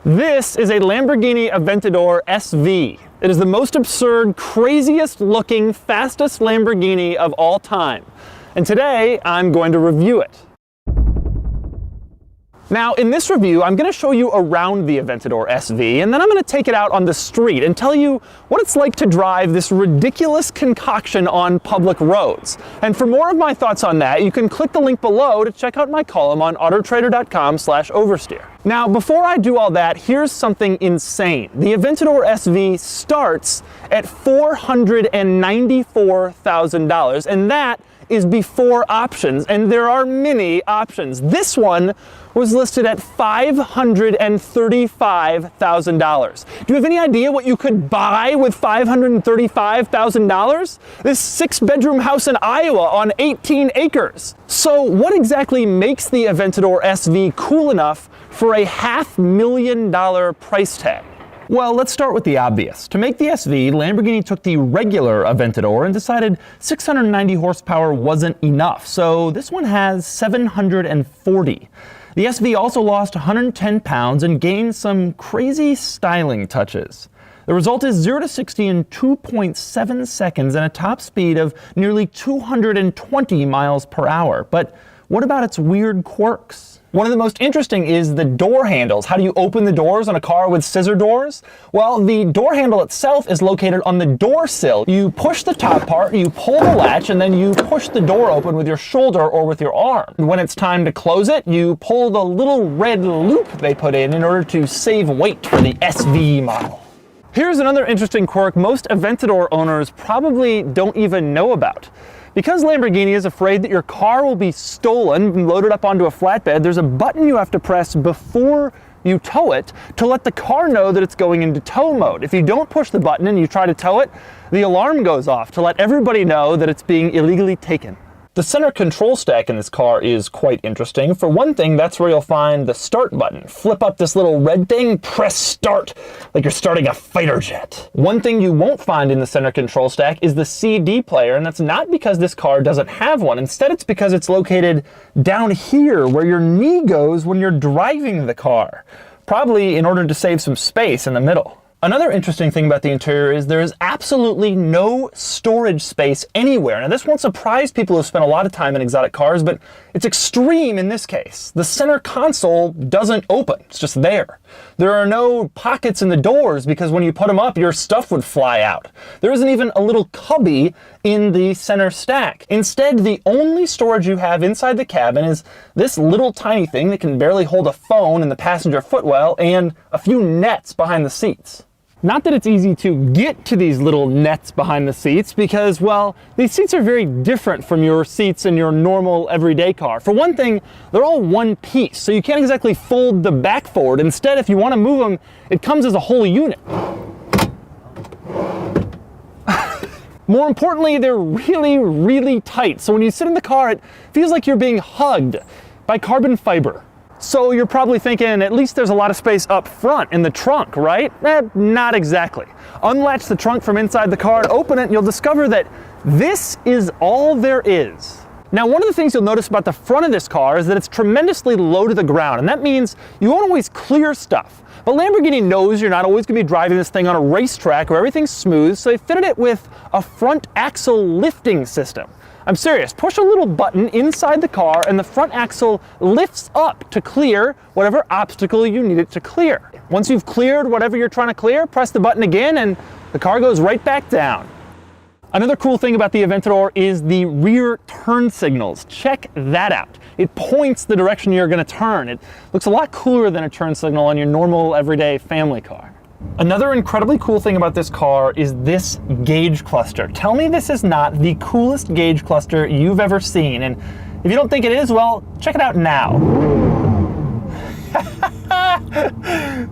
This is a Lamborghini Aventador SV. It is the most absurd, craziest looking, fastest Lamborghini of all time. And today, I'm going to review it. Now, in this review, I'm going to show you around the Aventador SV, and then I'm going to take it out on the street and tell you what it's like to drive this ridiculous concoction on public roads. And for more of my thoughts on that, you can click the link below to check out my column on autotrader.com/oversteer. Now, before I do all that, here's something insane. The Aventador SV starts at $494,000, and that is before options, and there are many options. This one was listed at $535,000. Do you have any idea what you could buy with $535,000? This 6-bedroom house in Iowa on 18 acres. So what exactly makes the Aventador SV cool enough for a $500,000 price tag? Well, let's start with the obvious. To make the SV, Lamborghini took the regular Aventador and decided 690 horsepower wasn't enough, so this one has 740. The SV also lost 110 pounds and gained some crazy styling touches. The result is 0 to 60 in 2.7 seconds and a top speed of nearly 220 miles per hour. But what about its weird quirks? One of the most interesting is the door handles. How do you open the doors on a car with scissor doors? Well, the door handle itself is located on the door sill. You push the top part, you pull the latch, and then you push the door open with your shoulder or with your arm. When it's time to close it, you pull the little red loop they put in order to save weight for the SV model. Here's another interesting quirk most Aventador owners probably don't even know about. Because Lamborghini is afraid that your car will be stolen and loaded up onto a flatbed, there's a button you have to press before you tow it to let the car know that it's going into tow mode. If you don't push the button and you try to tow it, the alarm goes off to let everybody know that it's being illegally taken. The center control stack in this car is quite interesting. For one thing, that's where you'll find the start button. Flip up this little red thing, press start, like you're starting a fighter jet. One thing you won't find in the center control stack is the CD player, and that's not because this car doesn't have one. Instead, it's because it's located down here where your knee goes when you're driving the car, probably in order to save some space in the middle. Another interesting thing about the interior is there is absolutely no storage space anywhere. Now, this won't surprise people who spend a lot of time in exotic cars, but it's extreme in this case. The center console doesn't open. It's just there. There are no pockets in the doors because when you put them up, your stuff would fly out. There isn't even a little cubby in the center stack. Instead, the only storage you have inside the cabin is this little tiny thing that can barely hold a phone in the passenger footwell and a few nets behind the seats. Not that it's easy to get to these little nets behind the seats because, well, these seats are very different from your seats in your normal everyday car. For one thing, they're all one piece, so you can't exactly fold the back forward. Instead, if you want to move them, it comes as a whole unit. More importantly, they're really, really tight. So when you sit in the car, it feels like you're being hugged by carbon fiber. So you're probably thinking, at least there's a lot of space up front in the trunk, right? Not exactly. Unlatch the trunk from inside the car and open it, and you'll discover that this is all there is. Now, one of the things you'll notice about the front of this car is that it's tremendously low to the ground, and that means you won't always clear stuff. But Lamborghini knows you're not always going to be driving this thing on a racetrack where everything's smooth, so they fitted it with a front axle lifting system. I'm serious, push a little button inside the car and the front axle lifts up to clear whatever obstacle you need it to clear. Once you've cleared whatever you're trying to clear, press the button again and the car goes right back down. Another cool thing about the Aventador is the rear turn signals. Check that out. It points the direction you're going to turn. It looks a lot cooler than a turn signal on your normal everyday family car. Another incredibly cool thing about this car is this gauge cluster. Tell me this is not the coolest gauge cluster you've ever seen. And if you don't think it is, well, check it out now.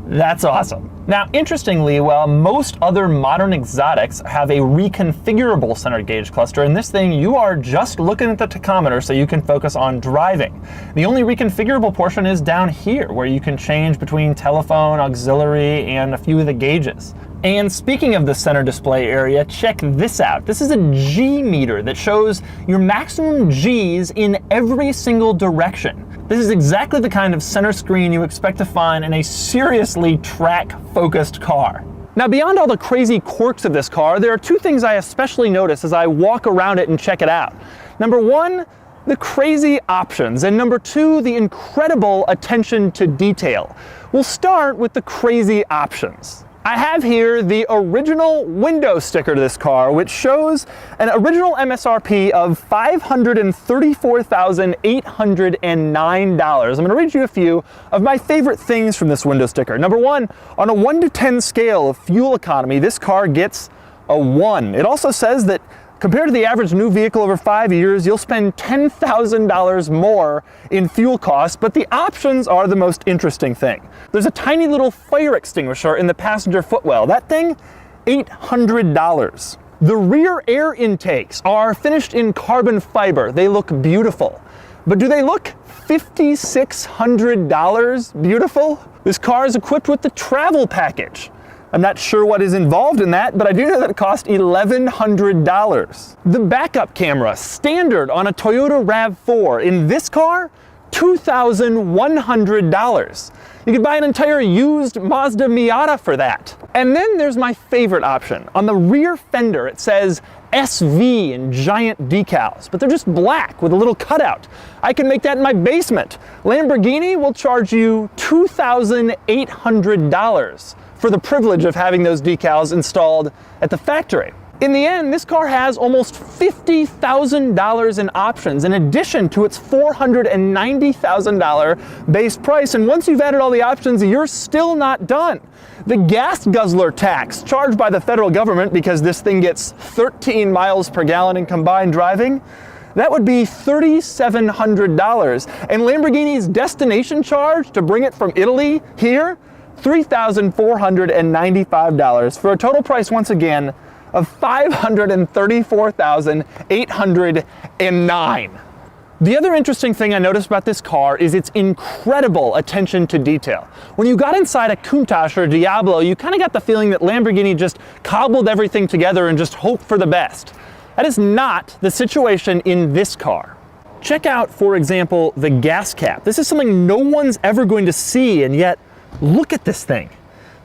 That's awesome. Now, interestingly, while most other modern exotics have a reconfigurable center gauge cluster, in this thing you are just looking at the tachometer so you can focus on driving. The only reconfigurable portion is down here, where you can change between telephone, auxiliary, and a few of the gauges. And speaking of the center display area, check this out. This is a G meter that shows your maximum Gs in every single direction. This is exactly the kind of center screen you expect to find in a seriously track-focused car. Now, beyond all the crazy quirks of this car, there are two things I especially notice as I walk around it and check it out. Number one, the crazy options, and number two, the incredible attention to detail. We'll start with the crazy options. I have here the original window sticker to this car, which shows an original MSRP of $534,809. I'm going to read you a few of my favorite things from this window sticker. Number one, on a 1 to 10 scale of fuel economy, this car gets a 1. It also says that compared to the average new vehicle over 5 years, you'll spend $10,000 more in fuel costs, but the options are the most interesting thing. There's a tiny little fire extinguisher in the passenger footwell. That thing, $800. The rear air intakes are finished in carbon fiber. They look beautiful. But do they look $5,600 beautiful? This car is equipped with the travel package. I'm not sure what is involved in that, but I do know that it cost $1,100. The backup camera, standard on a Toyota RAV4. In this car, $2,100. You could buy an entire used Mazda Miata for that. And then there's my favorite option. On the rear fender, it says SV in giant decals, but they're just black with a little cutout. I can make that in my basement. Lamborghini will charge you $2,800 for the privilege of having those decals installed at the factory. In the end, this car has almost $50,000 in options in addition to its $490,000 base price. And once you've added all the options, you're still not done. The gas guzzler tax charged by the federal government because this thing gets 13 miles per gallon in combined driving, that would be $3,700. And Lamborghini's destination charge to bring it from Italy here, $3,495 for a total price, once again, of $534,809. The other interesting thing I noticed about this car is its incredible attention to detail. When you got inside a Countach or Diablo, you kind of got the feeling that Lamborghini just cobbled everything together and just hoped for the best. That is not the situation in this car. Check out, for example, the gas cap. This is something no one's ever going to see, and yet look at this thing.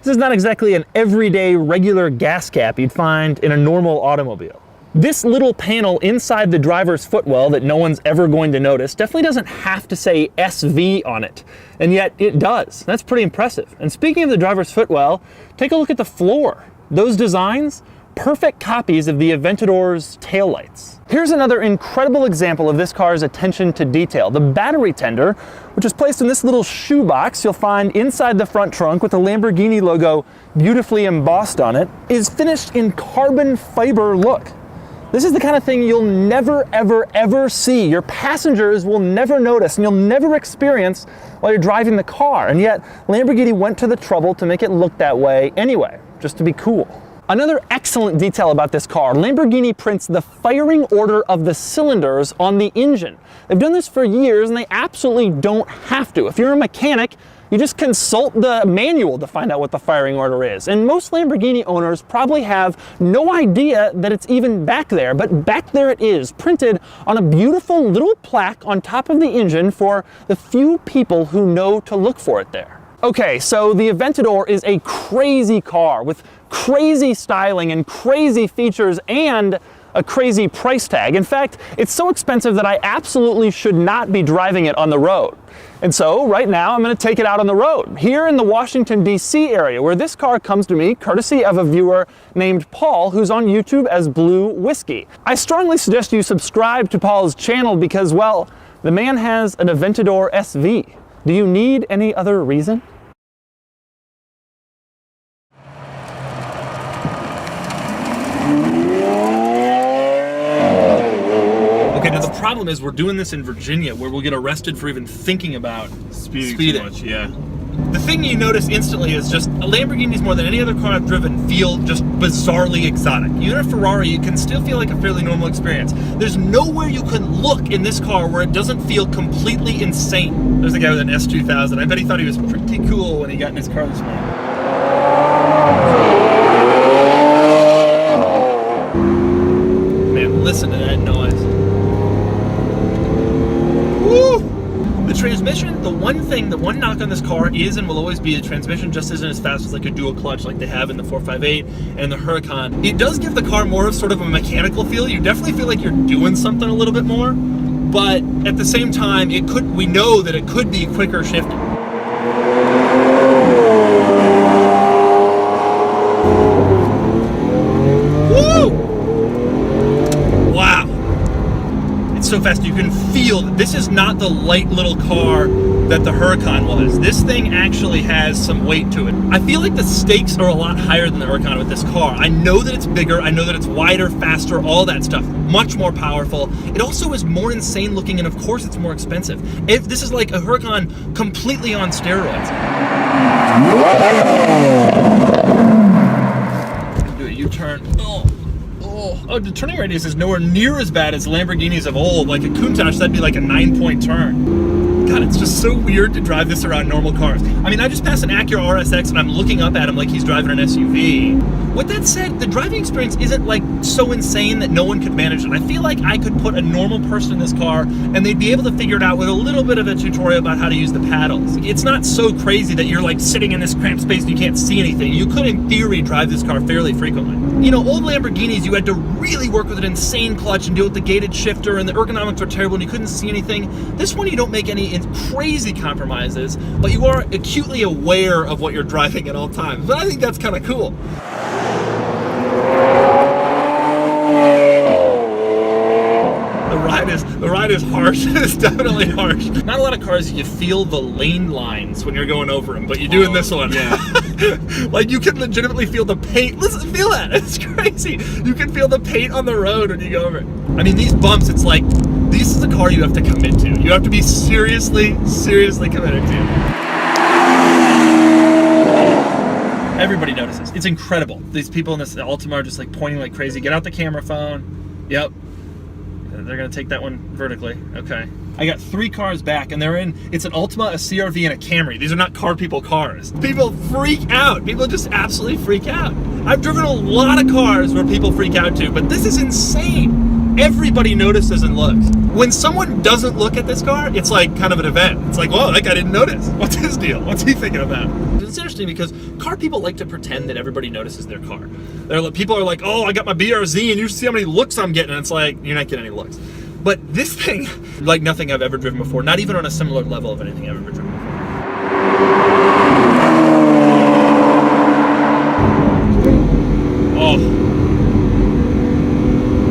This is not exactly an everyday regular gas cap you'd find in a normal automobile. This little panel inside the driver's footwell that no one's ever going to notice definitely doesn't have to say SV on it, and yet it does. That's pretty impressive. And speaking of the driver's footwell, take a look at the floor. Those designs, perfect copies of the Aventador's taillights. Here's another incredible example of this car's attention to detail. The battery tender, which is placed in this little shoebox you'll find inside the front trunk with the Lamborghini logo beautifully embossed on it, is finished in carbon fiber look. This is the kind of thing you'll never, ever, ever see. Your passengers will never notice, and you'll never experience while you're driving the car. And yet, Lamborghini went to the trouble to make it look that way anyway, just to be cool. Another excellent detail about this car, Lamborghini prints the firing order of the cylinders on the engine. They've done this for years, and they absolutely don't have to. If you're a mechanic, you just consult the manual to find out what the firing order is. And most Lamborghini owners probably have no idea that it's even back there, but back there it is, printed on a beautiful little plaque on top of the engine for the few people who know to look for it there. Okay, so the Aventador is a crazy car with crazy styling and crazy features and a crazy price tag. In fact, it's so expensive that I absolutely should not be driving it on the road. And so right now I'm going to take it out on the road here in the Washington, D.C. area, where this car comes to me courtesy of a viewer named Paul, who's on YouTube as Blue Whiskey. I strongly suggest you subscribe to Paul's channel because, well, the man has an Aventador SV. Do you need any other reason? Okay, now the problem is we're doing this in Virginia where we'll get arrested for even thinking about speeding. Too much, yeah. The thing you notice instantly is just Lamborghinis, more than any other car I've driven, feel just bizarrely exotic. Even a Ferrari, you can still feel like a fairly normal experience. There's nowhere you can look in this car where it doesn't feel completely insane. There's a guy with an S2000. I bet he thought he was pretty cool when he got in his car this morning. Man, listen to that noise. Woo! The transmission, the one knock on this car is and will always be the transmission just isn't as fast as like a dual clutch like they have in the 458 and the Huracan. It does give the car more of sort of a mechanical feel. You definitely feel like you're doing something a little bit more, but at the same time, we know that it could be quicker shifting. So fast you can feel that this is not the light little car that the Huracan was. This thing actually has some weight to it. I feel like the stakes are a lot higher than the Huracan with this car. I know that it's bigger, I know that it's wider, faster, all that stuff. Much more powerful. It also is more insane looking, and of course it's more expensive. If this is like a Huracan completely on steroids. Do a U-turn. Oh, the turning radius is nowhere near as bad as Lamborghinis of old. Like a Countach, that'd be like a 9-point turn. God, it's just so weird to drive this around normal cars. I mean, I just passed an Acura RSX and I'm looking up at him like he's driving an SUV. With that said, the driving experience isn't like so insane that no one could manage it. I feel like I could put a normal person in this car and they'd be able to figure it out with a little bit of a tutorial about how to use the paddles. It's not so crazy that you're like sitting in this cramped space and you can't see anything. You could, in theory, drive this car fairly frequently. You know, old Lamborghinis, you had to really work with an insane clutch and deal with the gated shifter, and the ergonomics were terrible and you couldn't see anything. This one, you don't make any crazy compromises, but you are acutely aware of what you're driving at all times. But I think that's kind of cool. The ride is harsh. It's definitely harsh. Not a lot of cars you feel the lane lines when you're going over them, but you do in this one. Yeah. Like you can legitimately feel the paint. Listen, feel that. It's crazy. You can feel the paint on the road when you go over it. I mean, these bumps, it's like, this is a car you have to commit to. You have to be seriously committed to. Everybody notices. It's incredible. These people in this Altima are just like pointing like crazy. Get out the camera phone. Yep. They're gonna take that one vertically. Okay. I got 3 cars back and it's an Altima, a CR-V, and a Camry. These are not car people cars. People freak out. People just absolutely freak out. I've driven a lot of cars where people freak out too, but this is insane. Everybody notices and looks. When someone doesn't look at this car, it's like kind of an event. It's like, whoa, that guy didn't notice. What's his deal? What's he thinking about? It's interesting because car people like to pretend that everybody notices their car. People are like, oh, I got my BRZ and you see how many looks I'm getting. And it's like, you're not getting any looks. But this thing, like nothing I've ever driven before, not even on a similar level of anything I've ever driven before.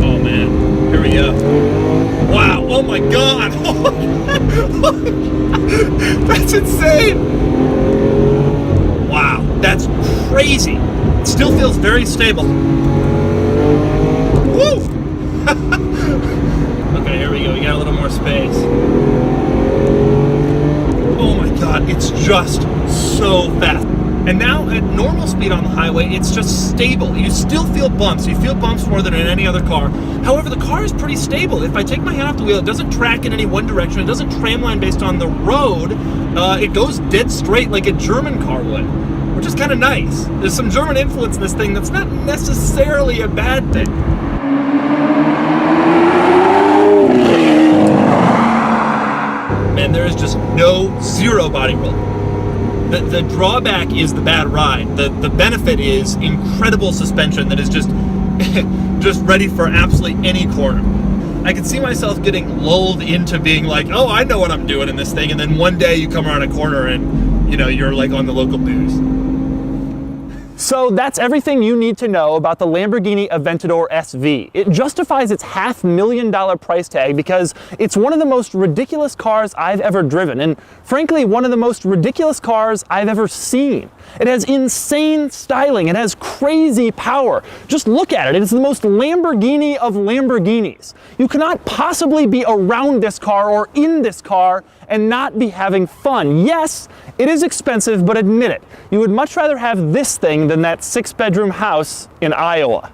Oh man, here we go. Wow, oh my God. That's insane. Wow, that's crazy. It still feels very stable. Woo! Okay, here we go. We got a little more space. Oh my God, it's just so fast. And now at normal speed on the highway, it's just stable. You still feel bumps. You feel bumps more than in any other car. However, the car is pretty stable. If I take my hand off the wheel, it doesn't track in any one direction. It doesn't tramline based on the road. It goes dead straight like a German car would, which is kind of nice. There's some German influence in this thing that's not necessarily a bad thing. Man, there is just zero body roll. The drawback is the bad ride. The benefit is incredible suspension that is just ready for absolutely any corner. I can see myself getting lulled into being like, oh, I know what I'm doing in this thing, and then one day you come around a corner and you're like on the local news. So that's everything you need to know about the Lamborghini Aventador SV. It justifies its $500,000 price tag because it's one of the most ridiculous cars I've ever driven, and frankly, one of the most ridiculous cars I've ever seen. It has insane styling, it has crazy power. Just look at it, it's the most Lamborghini of Lamborghinis. You cannot possibly be around this car or in this car and not be having fun. Yes, it is expensive, but admit it, you would much rather have this thing than that 6-bedroom house in Iowa.